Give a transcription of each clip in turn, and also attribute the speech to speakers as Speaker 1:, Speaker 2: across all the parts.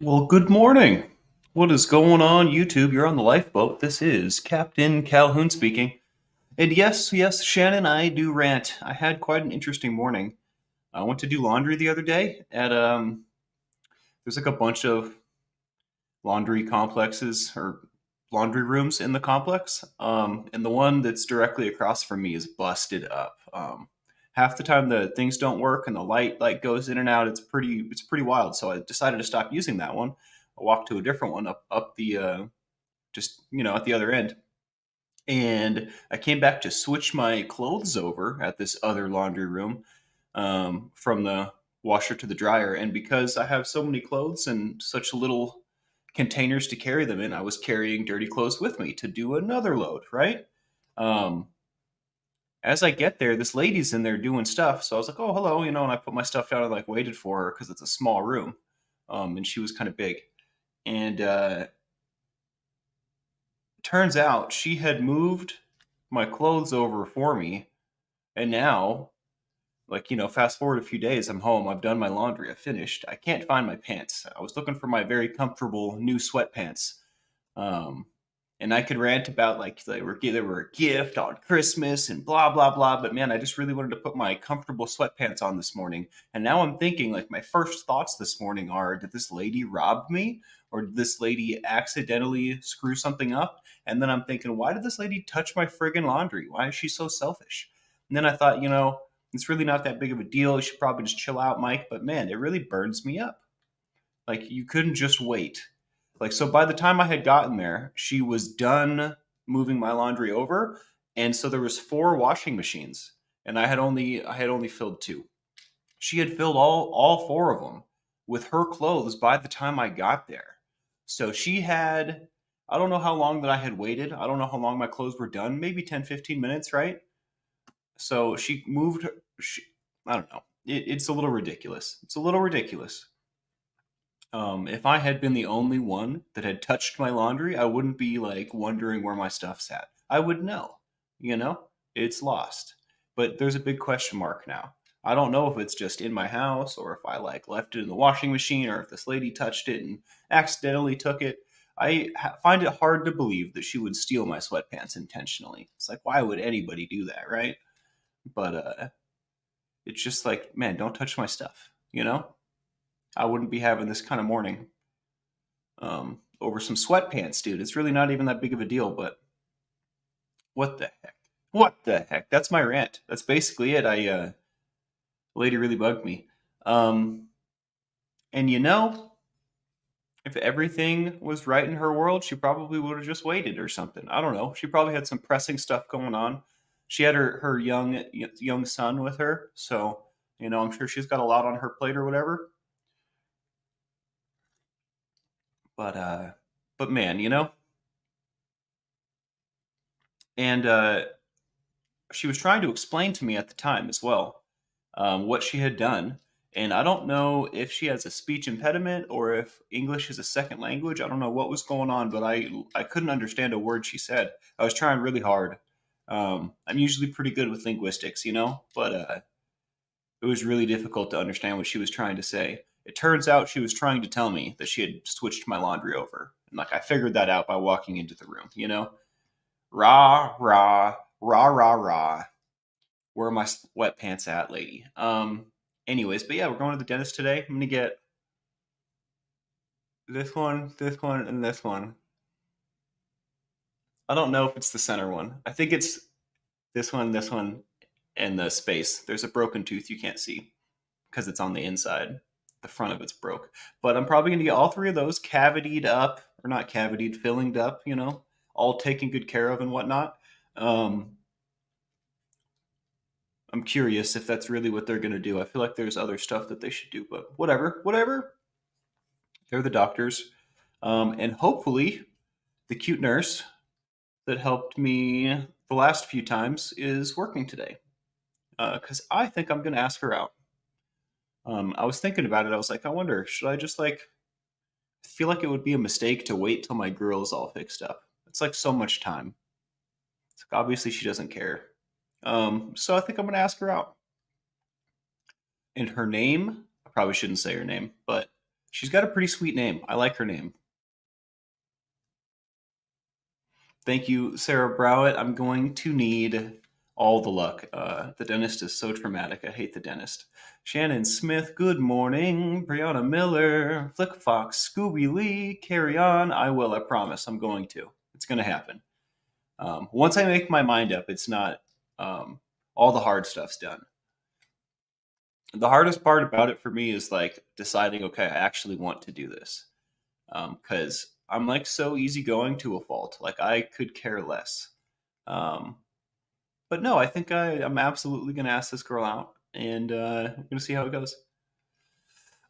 Speaker 1: Well, good morning. What is going on, YouTube? You're on the lifeboat. This is Captain Calhoun speaking. And yes, Shannon, I do rant. I had quite an interesting morning. I went to do laundry the other day at there's like a bunch of laundry complexes or laundry rooms in the complex. And the one that's directly across from me is busted up. Half the time the things don't work and the light like goes in and out. It's pretty wild. So I decided to stop using that one. I walked to a different one up the just at the other end. And I came back to switch my clothes over at this other laundry room from the washer to the dryer. And because I have so many clothes and such little containers to carry them in, I was carrying dirty clothes with me to do another load, right? Um, as I get there, this lady's in there doing stuff. So I was like, oh, hello, and I put my stuff down and like waited for her because it's a small room. And she was kind of big. And turns out she had moved my clothes over for me. And now, fast forward a few days, I'm home. I've done my laundry. I finished. I can't find my pants. I was looking for my very comfortable new sweatpants. Um, and I could rant about like they were a gift on Christmas and blah blah blah. But man, I just really wanted to put my comfortable sweatpants on this morning. And now I'm thinking like my first thoughts this morning are: did this lady rob me, or did this lady accidentally screw something up? And then I'm thinking, why did this lady touch my friggin' laundry? Why is she so selfish? And then I thought, it's really not that big of a deal. You should probably just chill out, Mike. But man, it really burns me up. Like you couldn't just wait. Like so by the time I had gotten there, she was done moving my laundry over, and so there was four washing machines, and I had only filled two. She had filled all four of them with her clothes by the time I got there. So she had I don't know how long that I had waited. I don't know how long my clothes were done, maybe 10, 15 minutes, right? So she moved she, I don't know. It's a little ridiculous. It's a little ridiculous. If I had been the only one that had touched my laundry, I wouldn't be like wondering where my stuff's at. I would know, it's lost. But there's a big question mark now. I don't know if it's just in my house or if I like left it in the washing machine or if this lady touched it and accidentally took it. Find it hard to believe that she would steal my sweatpants intentionally. It's like, why would anybody do that, right? But it's just like, man, don't touch my stuff, I wouldn't be having this kind of morning over some sweatpants, dude. It's really not even that big of a deal, but what the heck? What the heck? That's my rant. That's basically it. The lady really bugged me. Um, and if everything was right in her world, she probably would have just waited or something. I don't know. She probably had some pressing stuff going on. She had her young son with her, so I'm sure she's got a lot on her plate or whatever. But man, and she was trying to explain to me at the time as well what she had done. And I don't know if she has a speech impediment or if English is a second language. I don't know what was going on, but I couldn't understand a word she said. I was trying really hard. I'm usually pretty good with linguistics, but it was really difficult to understand what she was trying to say. It turns out she was trying to tell me that she had switched my laundry over. And like I figured that out by walking into the room, Rah, rah, rah, rah, rah. Where are my sweatpants at, lady? Anyways, but yeah, we're going to the dentist today. I'm gonna get this one, and this one. I don't know if it's the center one. I think it's this one, and the space. There's a broken tooth you can't see because it's on the inside. The front of it's broke. But I'm probably gonna get all three of those cavitied up, or not cavitied, fillinged up. All taken good care of and whatnot. Um, I'm curious if that's really what they're going to do. I feel like there's other stuff that they should do, but whatever, whatever. They're the doctors. And hopefully, the cute nurse that helped me the last few times is working today. Because I think I'm going to ask her out. I was thinking about it. I was like, I wonder, should I just like, I feel like it would be a mistake to wait till my grill is all fixed up. It's like so much time. It's like, obviously, she doesn't care. So I think I'm going to ask her out. And her name, I probably shouldn't say her name, but She's got a pretty sweet name. I like her name. Thank you, Sarah Browett. I'm going to need all the luck. The dentist is so traumatic. I hate the dentist. Shannon Smith, good morning. Brianna Miller, Flick Fox, Scooby Lee, carry on. I will, I promise. I'm going to. It's going to happen. Once I make my mind up, it's not all the hard stuff's done. The hardest part about it for me is like deciding, okay, I actually want to do this. Because I'm like so easygoing to a fault. Like I could care less. Um, but no, I think I'm absolutely going to ask this girl out, and we're going to see how it goes.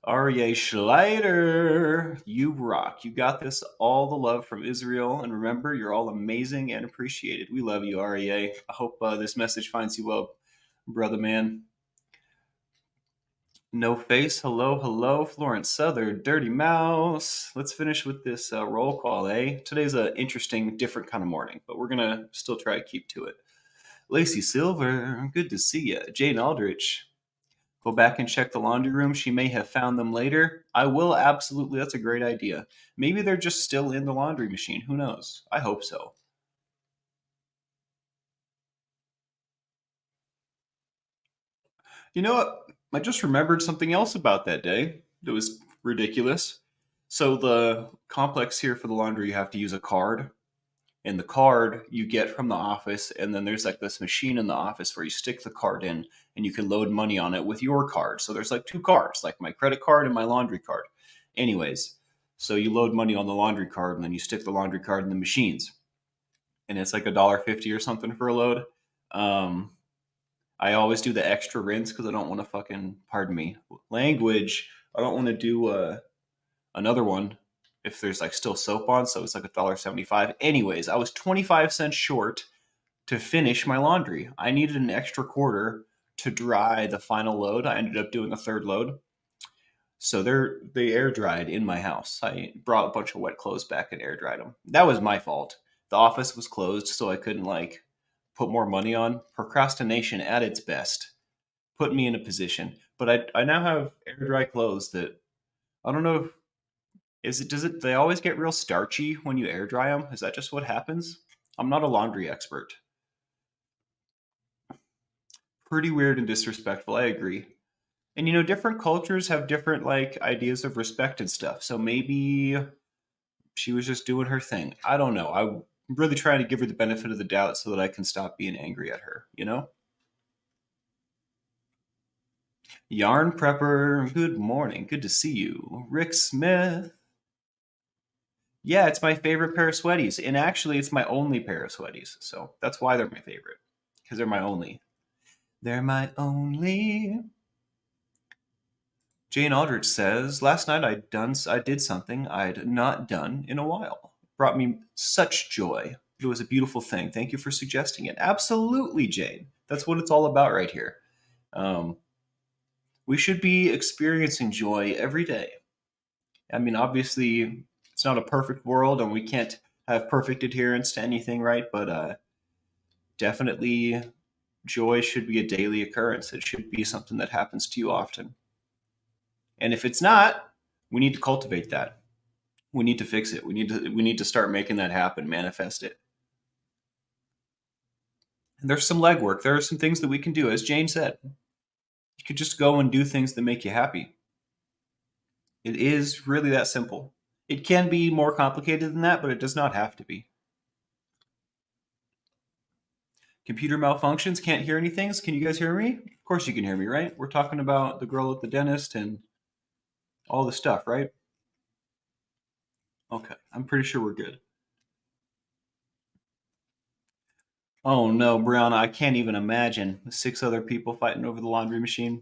Speaker 1: Aryeh Schleider, you rock. You got this. All the love from Israel. And remember, you're all amazing and appreciated. We love you, Aryeh. I hope this message finds you well, brother man. No face. Hello, hello. Florence Southern, Dirty Mouse. Let's finish with this roll call, eh? Today's an interesting, different kind of morning, but we're going to still try to keep to it. Lacey Silver, good to see you. Jane Aldrich, go back and check the laundry room. She may have found them later. I will absolutely. That's a great idea. Maybe they're just still in the laundry machine. Who knows? I hope so. You know what? I just remembered something else about that day that was ridiculous. So the complex here for the laundry, you have to use a card, and the card you get from the office, and then there's like this machine in the office where you stick the card in and you can load money on it with your card. So there's like two cards, like my credit card and my laundry card. Anyways, so you load money on the laundry card and then you stick the laundry card in the machines, and it's like $1.50 or something for a load. um I always do the extra rinse because I don't want to fucking, pardon me language, I don't want to do another one if there's like still soap on, so it's like $1.75. Anyways, I was 25 cents short to finish my laundry. I needed an extra quarter to dry the final load. I ended up doing a third load. So they air dried in my house. I brought a bunch of wet clothes back and air dried them. That was my fault. The office was closed, so I couldn't like put more money on. Procrastination at its best put me in a position. But I now have air dry clothes that I don't know if is it does it they always get real starchy when you air dry them? Is that just what happens? I'm not a laundry expert. Pretty weird and disrespectful, I agree. And different cultures have different like ideas of respect and stuff. So maybe she was just doing her thing. I don't know. I'm really trying to give her the benefit of the doubt so that I can stop being angry at her? Yarn Prepper, good morning. Good to see you. Rick Smith. Yeah, it's my favorite pair of sweaties. And actually, it's my only pair of sweaties. So that's why they're my favorite. Because they're my only. They're my only. Jane Aldrich says, "Last night I did something I'd not done in a while. It brought me such joy. It was a beautiful thing. Thank you for suggesting it." Absolutely, Jane. That's what it's all about right here. Um, we should be experiencing joy every day. I mean, obviously, it's not a perfect world, and we can't have perfect adherence to anything, right? But definitely, joy should be a daily occurrence. It should be something that happens to you often. And if it's not, we need to cultivate that. We need to fix it. We need to start making that happen, manifest it. And there's some legwork. There are some things that we can do. As Jane said, you could just go and do things that make you happy. It is really that simple. It can be more complicated than that, but it does not have to be. Computer malfunctions, can't hear anything. Can you guys hear me? Of course you can hear me, right? We're talking about the girl at the dentist and all the stuff, right? Okay, I'm pretty sure we're good. Oh no, Brianna, I can't even imagine 6 other people fighting over the laundry machine.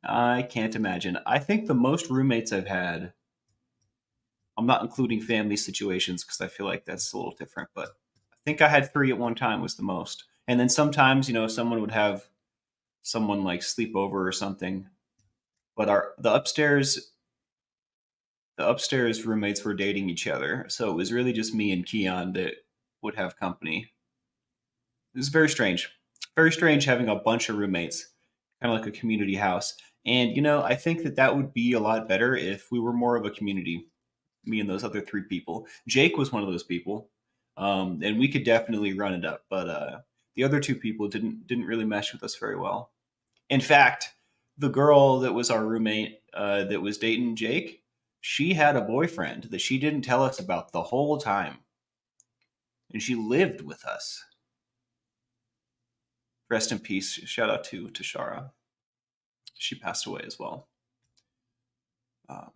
Speaker 1: I can't imagine. I think the most roommates I've had, I'm not including family situations because I feel like that's a little different, but I think I had 3 at one time was the most. And then sometimes, someone would have someone like sleep over or something. But the upstairs roommates were dating each other, so it was really just me and Keon that would have company. It was very strange. Very strange having a bunch of roommates, kind of like a community house. And, I think that that would be a lot better if we were more of a community, me and those other three people. Jake was one of those people. And we could definitely run it up, but the other two people didn't really mesh with us very well. In fact, the girl that was our roommate that was dating Jake, she had a boyfriend that she didn't tell us about the whole time, and she lived with us. Rest in peace. Shout out to Tashara. She passed away as well. Um,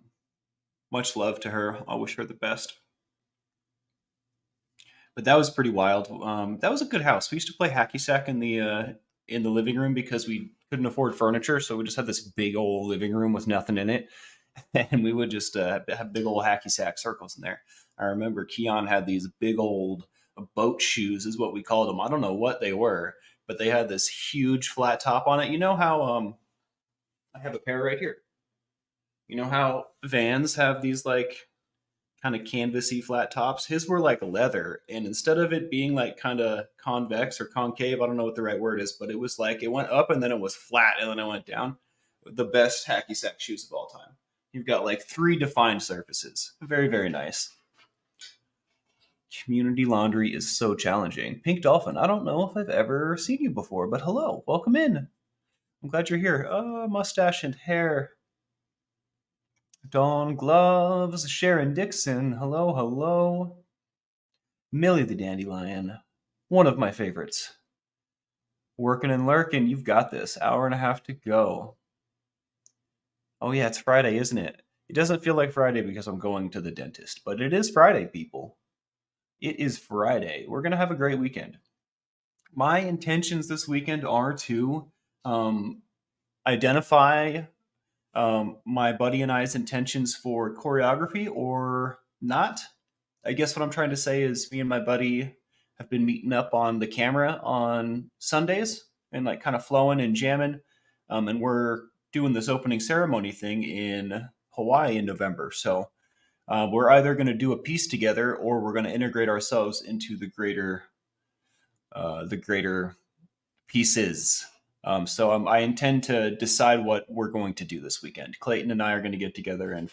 Speaker 1: much love to her. I wish her the best. But that was pretty wild. That was a good house. We used to play hacky sack in the living room because we couldn't afford furniture, so we just had this big old living room with nothing in it, and we would just have big old hacky sack circles in there. I remember Keon had these big old boat shoes, is what we called them. I don't know what they were, but they had this huge flat top on it. You know how I have a pair right here. You know how Vans have these like kind of canvasy flat tops? His were like leather, and instead of it being like kind of convex or concave, I don't know what the right word is, but it was like it went up and then it was flat and then it went down. The best hacky sack shoes of all time. You've got like three defined surfaces. Very, very nice. Community laundry is so challenging. Pink Dolphin, I don't know if I've ever seen you before, but hello, welcome in. I'm glad you're here. Mustache and hair. Dawn Gloves, Sharon Dixon, hello, hello. Millie the Dandelion, one of my favorites. Working and lurking, you've got this. Hour and a half to go. Oh, yeah, it's Friday, isn't it? It doesn't feel like Friday because I'm going to the dentist, but it is Friday, people. It is Friday. We're going to have a great weekend. My intentions this weekend are to um, identify my buddy and I's intentions for choreography or not. I guess what I'm trying to say is me and my buddy have been meeting up on the camera on Sundays and like kind of flowing and jamming. And we're doing this opening ceremony thing in Hawaii in November. So we're either going to do a piece together or we're going to integrate ourselves into the greater pieces. I intend to decide what we're going to do this weekend. Clayton and I are going to get together and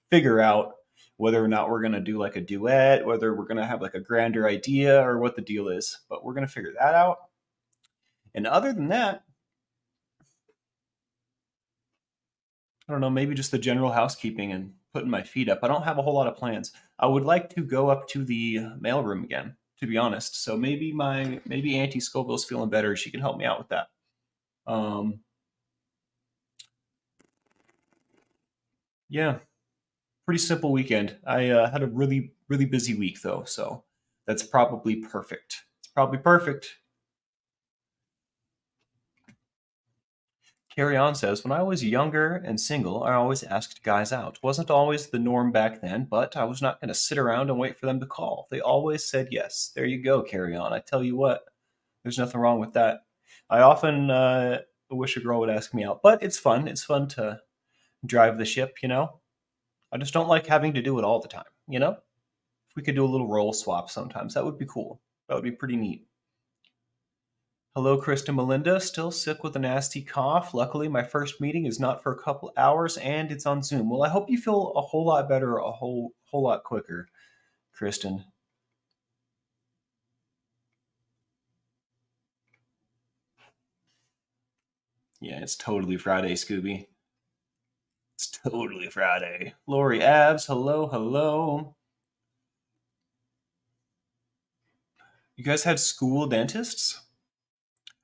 Speaker 1: figure out whether or not we're going to do like a duet, whether we're going to have like a grander idea or what the deal is. But we're going to figure that out. And other than that, I don't know, maybe just the general housekeeping and putting my feet up. I don't have a whole lot of plans. I would like to go up to the mailroom again, to be honest. So maybe Auntie Scoville's feeling better. She can help me out with that. Um, yeah, pretty simple weekend. I had a really, really busy week though, so that's probably perfect. It's probably perfect. Carry On says, when I was younger and single, I always asked guys out. Wasn't always the norm back then, but I was not going to sit around and wait for them to call. They always said yes. There you go, Carry On. I tell you what, there's nothing wrong with that. I often wish a girl would ask me out, but it's fun. It's fun to drive the ship. I just don't like having to do it all the time. If we could do a little role swap sometimes, that would be cool. That would be pretty neat. Hello, Krista Melinda. Still sick with a nasty cough. Luckily, my first meeting is not for a couple hours and it's on Zoom. Well, I hope you feel a whole lot better, a whole lot quicker, Kristen. Yeah, it's totally Friday, Scooby. It's totally Friday. Lori Abs, hello, hello. You guys had school dentists?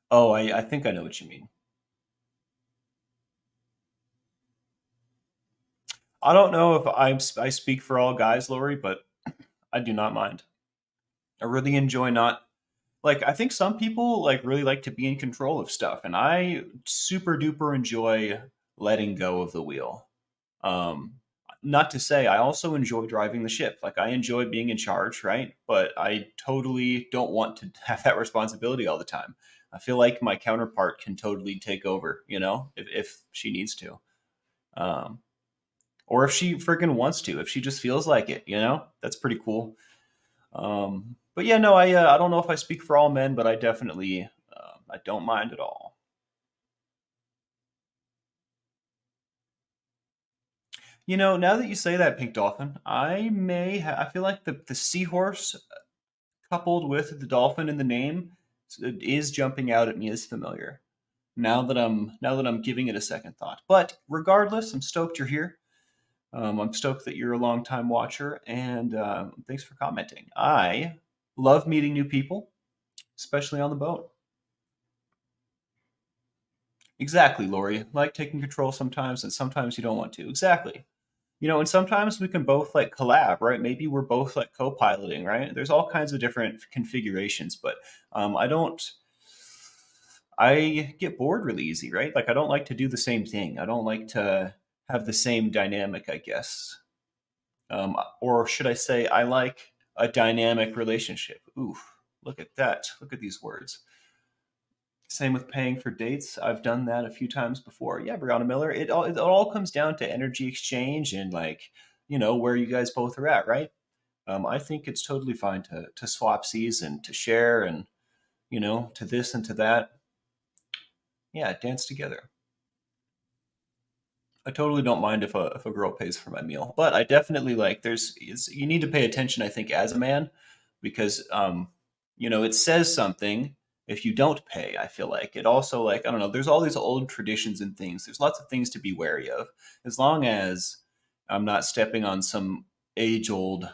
Speaker 1: Oh, I think I know what you mean. I don't know if I speak for all guys, Lori, but I do not mind. I really enjoy not like I think some people like really like to be in control of stuff, and I super duper enjoy letting go of the wheel. Um, not to say I also enjoy driving the ship. Like I enjoy being in charge, right? But I totally don't want to have that responsibility all the time. I feel like my counterpart can totally take over, if she needs to. Um, or if she freaking wants to, if she just feels like it. That's pretty cool. But yeah, no, I don't know if I speak for all men, but I definitely I don't mind at all. Now that you say that, Pink Dolphin, I feel like the seahorse coupled with the dolphin in the name is jumping out at me as familiar. Now that I'm giving it a second thought. But regardless, I'm stoked you're here. I'm stoked that you're a long time watcher, and thanks for commenting. I love meeting new people, especially on the boat. Exactly, Lori. Like taking control sometimes, and sometimes you don't want to. Exactly. And sometimes we can both like collab, right? Maybe we're both like co-piloting, right? There's all kinds of different configurations, but I don't. I get bored really easy, right? Like I don't like to do the same thing. I don't like to have the same dynamic, I guess. Or should I say, I like a dynamic relationship. Oof, look at that. Look at these words. Same with paying for dates. I've done that a few times before. Yeah, Brianna Miller. It all comes down to energy exchange and like where you guys both are at, right? I think it's totally fine to swap seas and to share and to this and to that. Yeah, dance together. I totally don't mind if a girl pays for my meal, but I definitely like you need to pay attention. I think as a man, because it says something if you don't pay. I feel like it also like I don't know. There's all these old traditions and things. There's lots of things to be wary of. As long as I'm not stepping on some age old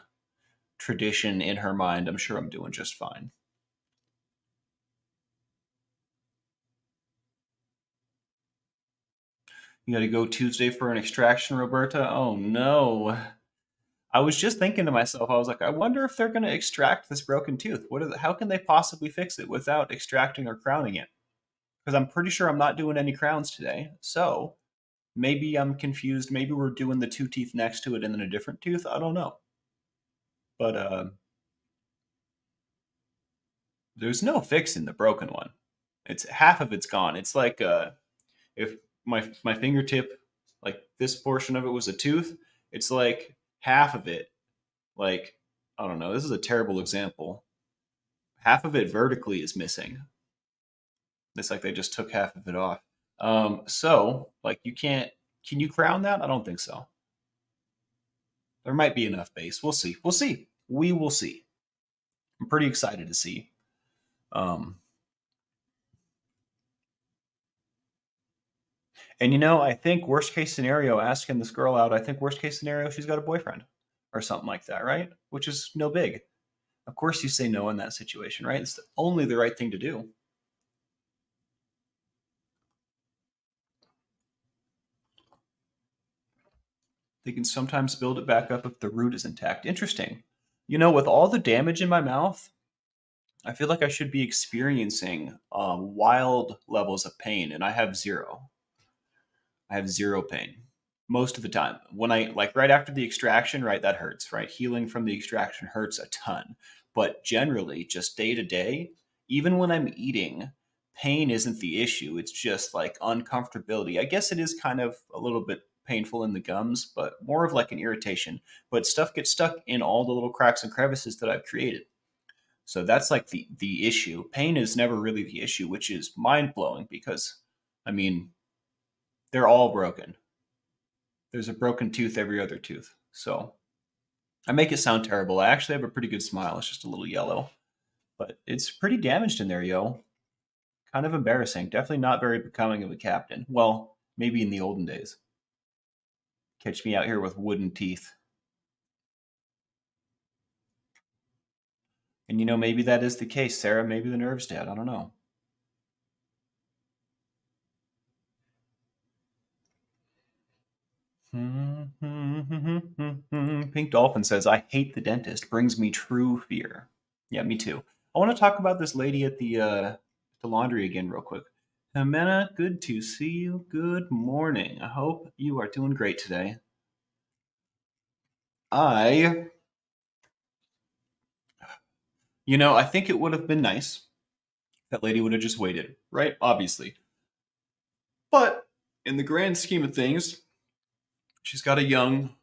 Speaker 1: tradition in her mind, I'm sure I'm doing just fine. You got to go Tuesday for an extraction, Roberta. Oh no. I was just thinking to myself, I was like, I wonder if they're going to extract this broken tooth. How can they possibly fix it without extracting or crowning it? Because I'm pretty sure I'm not doing any crowns today. So maybe I'm confused. Maybe we're doing the two teeth next to it and then a different tooth. I don't know. But there's no fixing the broken one. It's half of it's gone. It's like if my fingertip, like this portion of it was a tooth, it's like half of it. Like I don't know. This is a terrible example. Half of it vertically is missing. It's like they just took half of it off. So like you can't. Can you crown that? I don't think so. There might be enough base. We'll see. We'll see. We will see. I'm pretty excited to see. Um, and I think worst case scenario, asking this girl out. I think worst case scenario, she's got a boyfriend or something like that, right? Which is no big. Of course, you say no in that situation, right? It's only the right thing to do. They can sometimes build it back up if the root is intact. Interesting. With all the damage in my mouth, I feel like I should be experiencing wild levels of pain, and I have zero. I have zero pain most of the time. When I like right after the extraction, right, that hurts, right? Healing from the extraction hurts a ton. But generally, just day to day, even when I'm eating, pain isn't the issue. It's just like uncomfortability. I guess it is kind of a little bit painful in the gums, but more of like an irritation. But stuff gets stuck in all the little cracks and crevices that I've created. So that's like the issue. Pain is never really the issue, which is mind blowing because I mean, they're all broken. There's a broken tooth every other tooth. So I make it sound terrible. I actually have a pretty good smile. It's just a little yellow, but it's pretty damaged in there, yo. Kind of embarrassing. Definitely not very becoming of a captain. Well, maybe in the olden days. Catch me out here with wooden teeth. And maybe that is the case, Sarah. Maybe the nerve's dead. I don't know. Pink Dolphin says, I hate the dentist. Brings me true fear. Yeah, me too. I want to talk about this lady at the laundry again, real quick. Jimena, good to see you. Good morning. I hope you are doing great today. I, I think it would have been nice. That lady would have just waited, right? Obviously. But in the grand scheme of things, she's got a young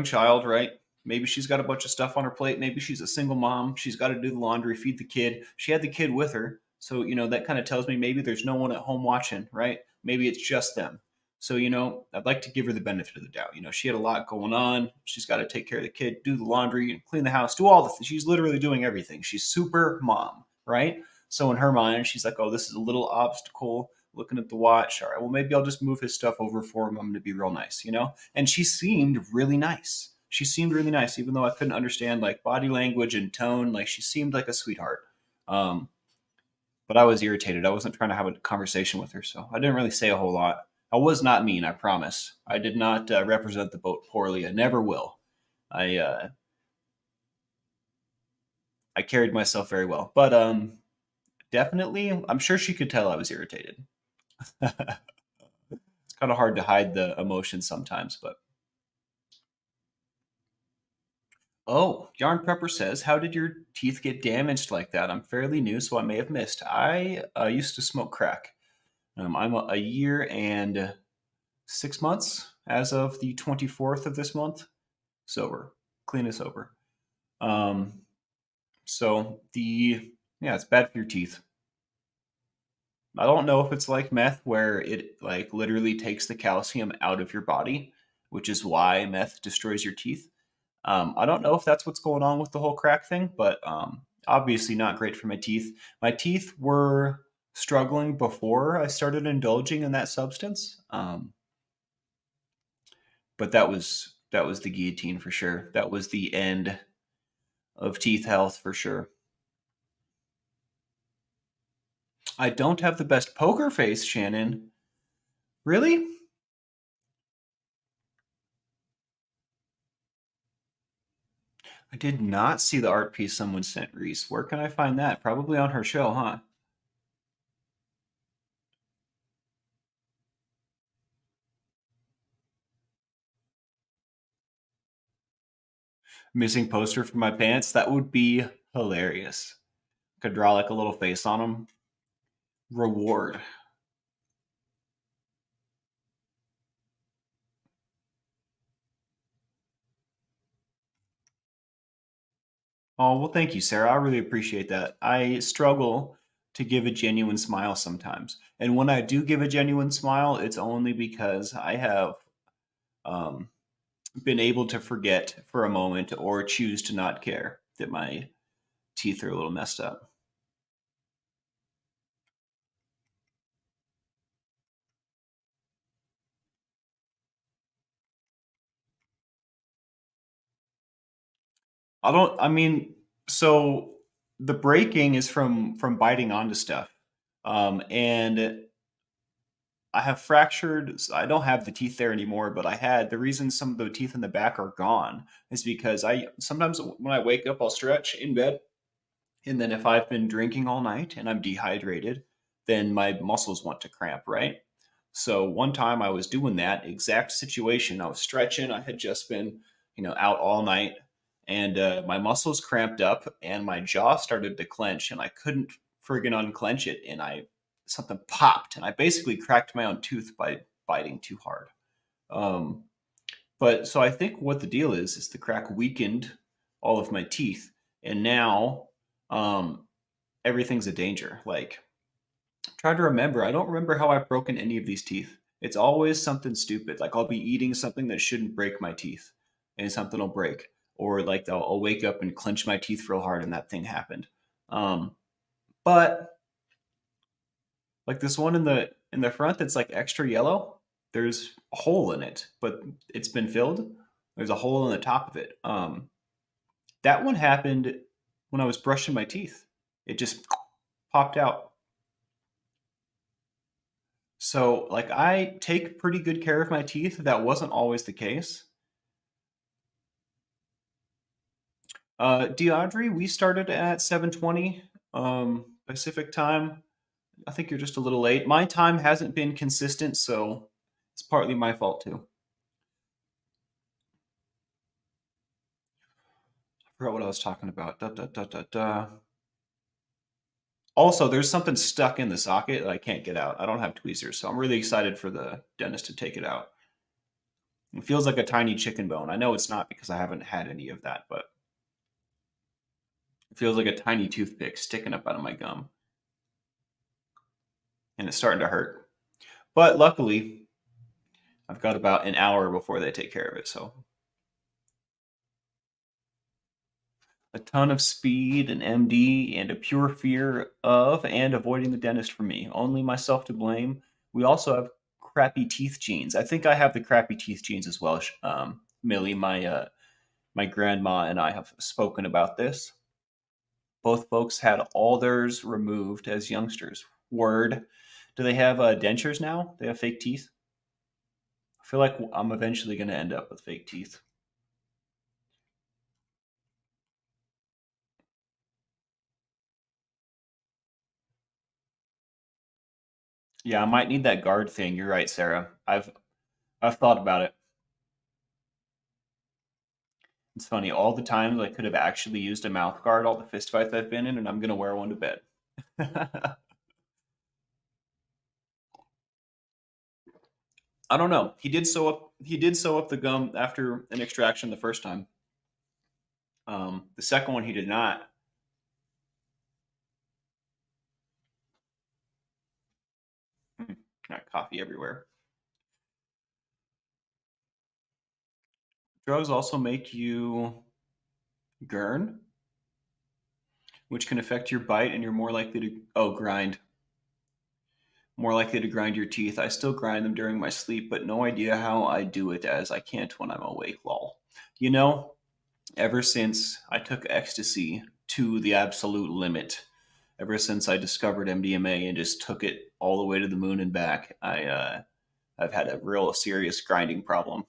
Speaker 1: child, right? Maybe she's got a bunch of stuff on her plate. Maybe she's a single mom. She's got to do the laundry, feed the kid. She had the kid with her. So, that kind of tells me maybe there's no one at home watching, right? Maybe it's just them. So, I'd like to give her the benefit of the doubt. She had a lot going on. She's got to take care of the kid, do the laundry, and clean the house, do all the things. She's literally doing everything. She's super mom, right? So in her mind, she's like, oh, this is a little obstacle. Looking at the watch. All right, well, maybe I'll just move his stuff over for him. I'm going to be real nice. And she seemed really nice. She seemed really nice, even though I couldn't understand like body language and tone. Like she seemed like a sweetheart. Um, but I was irritated. I wasn't trying to have a conversation with her, so I didn't really say a whole lot. I was not mean, I promise. I did not represent the boat poorly. I never will. I uh, I carried myself very well, but definitely, I'm sure she could tell I was irritated. It's kind of hard to hide the emotion sometimes, but oh, Yarn Prepper says, "How did your teeth get damaged like that? I'm fairly new, so I may have missed. I used to smoke crack. I'm a year and 6 months as of the 24th of this month, sober, clean and sober. Um, so yeah, it's bad for your teeth. I don't know if it's like meth where it like literally takes the calcium out of your body, which is why meth destroys your teeth. I don't know if that's what's going on with the whole crack thing, but obviously not great for my teeth. My teeth were struggling before I started indulging in that substance. But that was the guillotine for sure. That was the end of teeth health for sure. I don't have the best poker face, Shannon. Really? I did not see the art piece someone sent Reese. Where can I find that? Probably on her show, huh? Missing poster for my pants? That would be hilarious. Could draw like a little face on them. Reward. Oh, well, thank you, Sarah. I really appreciate that. I struggle to give a genuine smile sometimes. And when I do give a genuine smile, it's only because I have um, been able to forget for a moment or choose to not care that my teeth are a little messed up. I mean, so the breaking is from biting onto stuff. And I have fractured. I don't have the teeth there anymore, but I had the reason some of the teeth in the back are gone is because I sometimes when I wake up, I'll stretch in bed, and then if I've been drinking all night and I'm dehydrated, then my muscles want to cramp, right? So one time I was doing that exact situation. I was stretching. I had just been, out all night, and my muscles cramped up, and my jaw started to clench, and I couldn't friggin' unclench it, and I something popped, and I basically cracked my own tooth by biting too hard. Um, but so I think what the deal is the crack weakened all of my teeth, and now um, everything's a danger. Like, try to remember. I don't remember how I've broken any of these teeth. It's always something stupid. Like I'll be eating something that shouldn't break my teeth, and something will break. Or like I'll wake up and clench my teeth real hard, and that thing happened. But like this one in the front that's like extra yellow, there's a hole in it, but it's been filled. There's a hole in the top of it. That one happened when I was brushing my teeth. It just popped out. So, like, I take pretty good care of my teeth. That wasn't always the case. DeAudrey, we started at 7:20 Pacific time. I think you're just a little late. My time hasn't been consistent, so it's partly my fault too. I forgot what I was talking about. Da, da, da, da, da. Also, there's something stuck in the socket that I can't get out. I don't have tweezers, so I'm really excited for the dentist to take it out. It feels like a tiny chicken bone. I know it's not because I haven't had any of that, but it feels like a tiny toothpick sticking up out of my gum, and it's starting to hurt. But luckily, I've got about an hour before they take care of it, so a ton of speed, an MD, and a pure fear of and avoiding the dentist for me. Only myself to blame. We also have crappy teeth genes. I think I have the crappy teeth genes as well. Millie, my grandma and I have spoken about this. Both folks had all theirs removed as youngsters. Word. Do they have dentures now? They have fake teeth? I feel like I'm eventually going to end up with fake teeth. Yeah, I might need that guard thing. You're right, Sarah. I've thought about it. It's funny, all the times I could have actually used a mouth guard, all the fistfights I've been in, and I'm gonna wear one to bed. I don't know. He did sew up the gum after an extraction the first time. The second one he did not. Got coffee everywhere. Drugs also make you gurn, which can affect your bite, and you're more likely to grind. More likely to grind your teeth. I still grind them during my sleep, but no idea how I do it as I can't when I'm awake. Lol. You know, ever since I took ecstasy to the absolute limit, ever since I discovered MDMA and just took it all the way to the moon and back, I've had a real serious grinding problem.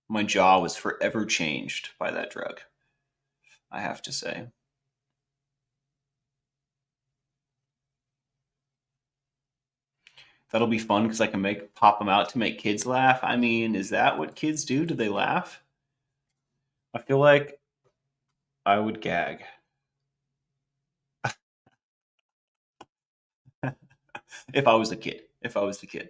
Speaker 1: My jaw was forever changed by that drug, I have to say. That'll be fun because I can make pop them out to make kids laugh. I mean, is that what kids do? Do they laugh? I feel like I would gag. If I was the kid. If I was the kid.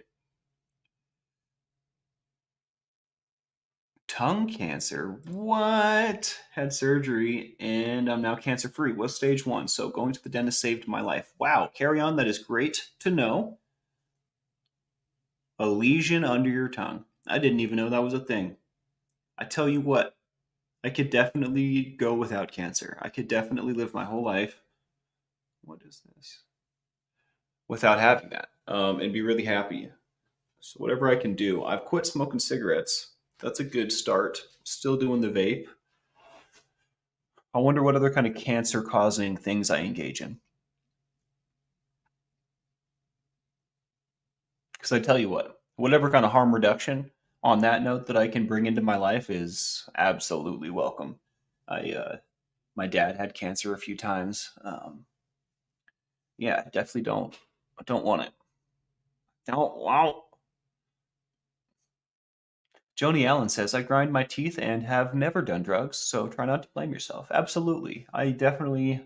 Speaker 1: Tongue cancer. What? Had surgery and I'm now cancer free. Was stage one. So going to the dentist saved my life. Wow. Carry on. That is great to know. A lesion under your tongue. I didn't even know that was a thing. I tell you what, I could definitely go without cancer. I could definitely live my whole life. What is this? Without having that. And be really happy. So whatever I can do. I've quit smoking cigarettes. That's a good start. Still doing the vape. I wonder what other kind of cancer causing things I engage in. Because I tell you what, whatever kind of harm reduction on that note that I can bring into my life is absolutely welcome. My dad had cancer a few times. Yeah, definitely don't want it. Don't want. Joni Allen says, I grind my teeth and have never done drugs, so try not to blame yourself. Absolutely. I definitely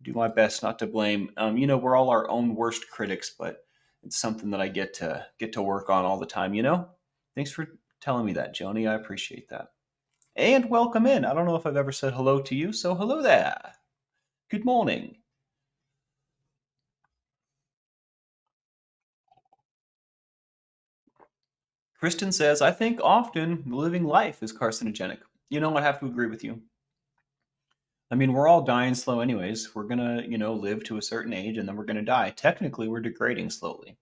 Speaker 1: do my best not to blame. We're all our own worst critics, but it's something that I get to work on all the time. Thanks for telling me that, Joni. I appreciate that. And welcome in. I don't know if I've ever said hello to you, so hello there. Good morning. Kristen says, I think often living life is carcinogenic. I have to agree with you. I mean, we're all dying slow anyways. We're gonna, live to a certain age and then we're gonna die. Technically, we're degrading slowly.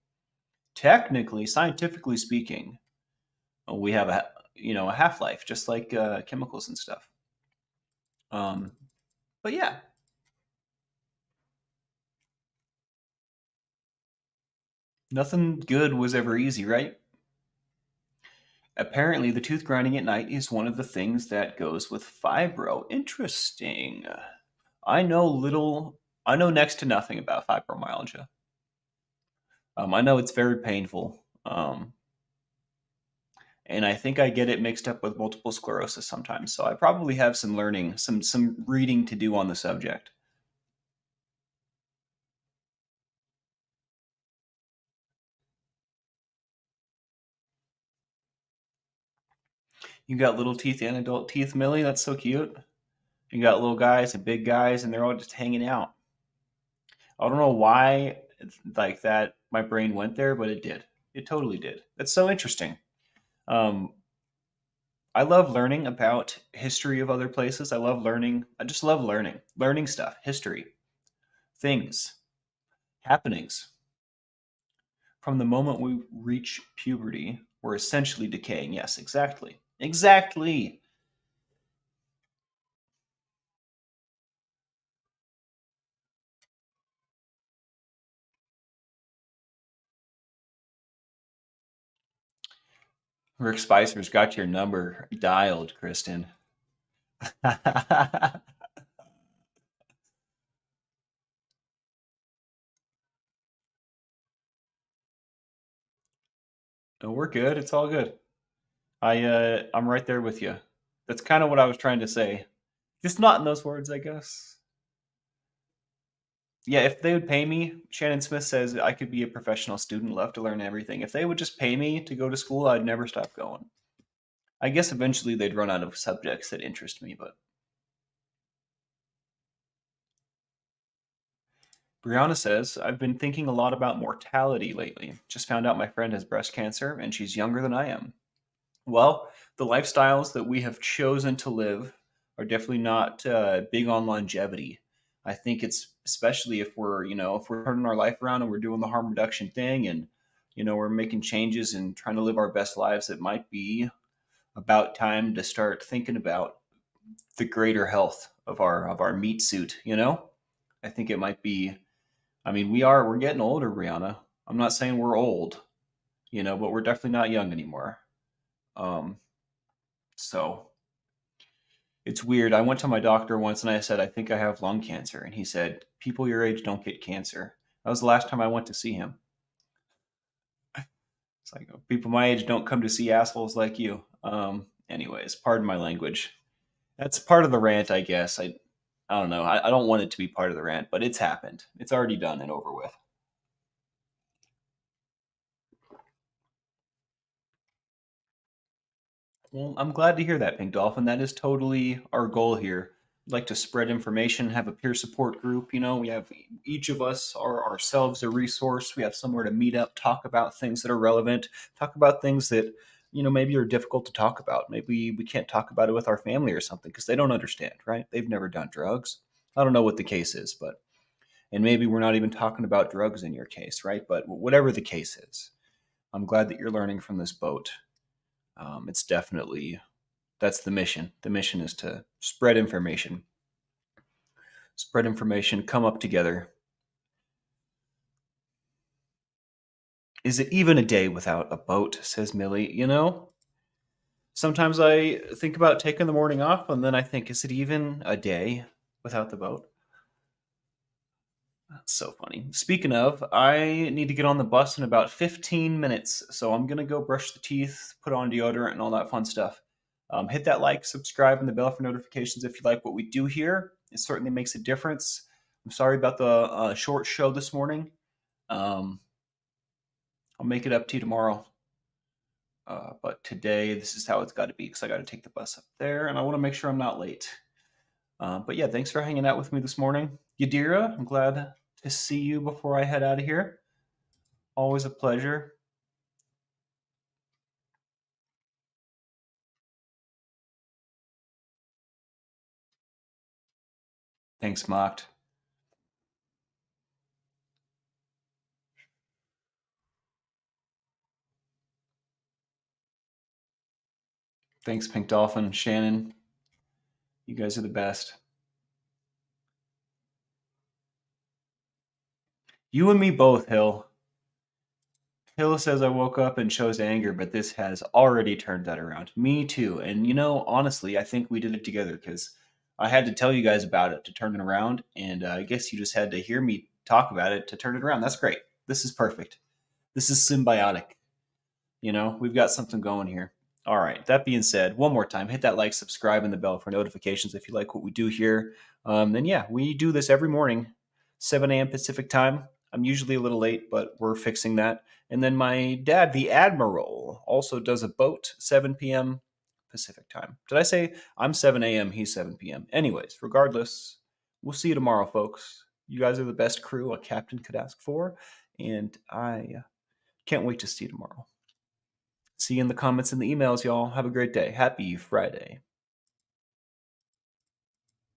Speaker 1: Technically, scientifically speaking, we have a half life, just like chemicals and stuff. Um, but yeah, nothing good was ever easy, right? Apparently, the tooth grinding at night is one of the things that goes with fibro. Interesting. I know little. I know next to nothing about fibromyalgia. I know it's very painful. And I think I get it mixed up with multiple sclerosis sometimes. So I probably have some learning, some reading to do on the subject. You got little teeth and adult teeth, Millie. That's so cute. You got little guys and big guys, and they're all just hanging out. I don't know why it's like that. My brain went there, but it did. It totally did. That's so interesting. Um, I love learning about history of other places. I love learning. I just love learning stuff, history, things, happenings. From the moment we reach puberty, we're essentially decaying. Yes, exactly. Exactly. Rick Spicer's got your number dialed, Kristen. No, we're good. It's all good. I'm right there with you. That's kind of what I was trying to say. Just not in those words, I guess. Yeah, if they would pay me, Shannon Smith says I could be a professional student, love to learn everything. If they would just pay me to go to school, I'd never stop going. I guess eventually they'd run out of subjects that interest me, but Brianna says, I've been thinking a lot about mortality lately. Just found out my friend has breast cancer and she's younger than I am. Well, the lifestyles that we have chosen to live are definitely not big on longevity. I think it's especially if we're turning our life around and we're doing the harm reduction thing and, we're making changes and trying to live our best lives, it might be about time to start thinking about the greater health of our meat suit. I think it might be, I mean, we're getting older, Brianna. I'm not saying we're old, but we're definitely not young anymore. Um, so it's weird. I went to my doctor once and I said, I think I have lung cancer. And he said, people your age don't get cancer. That was the last time I went to see him. It's like, people my age don't come to see assholes like you. Anyways, pardon my language. That's part of the rant, I guess. I don't know. I don't want it to be part of the rant, but it's happened. It's already done and over with. Well, I'm glad to hear that, Pink Dolphin. That is totally our goal here. We'd like to spread information, have a peer support group. We have each of us are ourselves a resource. We have somewhere to meet up, talk about things that are relevant, talk about things that, maybe are difficult to talk about. Maybe we can't talk about it with our family or something because they don't understand, right? They've never done drugs. I don't know what the case is, and maybe we're not even talking about drugs in your case, right? But whatever the case is, I'm glad that you're learning from this boat. It's definitely that's the mission. The mission is to spread information, come up together. Is it even a day without a boat? Says Millie. Sometimes I think about taking the morning off, and then I think, is it even a day without the boat? That's so funny. Speaking of, I need to get on the bus in about 15 minutes, so I'm gonna go brush the teeth, put on deodorant, and all that fun stuff. Hit that like, subscribe, and the bell for notifications if you like what we do here. It certainly makes a difference. I'm sorry about the short show this morning. Um, I'll make it up to you tomorrow. But today, this is how it's got to be because I got to take the bus up there, and I want to make sure I'm not late. But yeah, thanks for hanging out with me this morning, Yadira. I'm glad to see you before I head out of here. Always a pleasure. Thanks, Mocked. Thanks, Pink Dolphin. Shannon, you guys are the best. You and me both, Hill. Hill says I woke up and chose anger, but this has already turned that around. Me too. And honestly, I think we did it together because I had to tell you guys about it to turn it around. And I guess you just had to hear me talk about it to turn it around. That's great. This is perfect. This is symbiotic. We've got something going here. All right. That being said, one more time, hit that like, subscribe, and the bell for notifications if you like what we do here. And yeah, we do this every morning, 7 a.m. Pacific time. I'm usually a little late, but we're fixing that. And then my dad, the Admiral, also does a boat, 7 p.m. Pacific time. Did I say I'm 7 a.m., he's 7 p.m.? Anyways, regardless, we'll see you tomorrow, folks. You guys are the best crew a captain could ask for. And I Can't wait to see you tomorrow. See you in the comments and the emails, y'all. Have a great day. Happy Friday.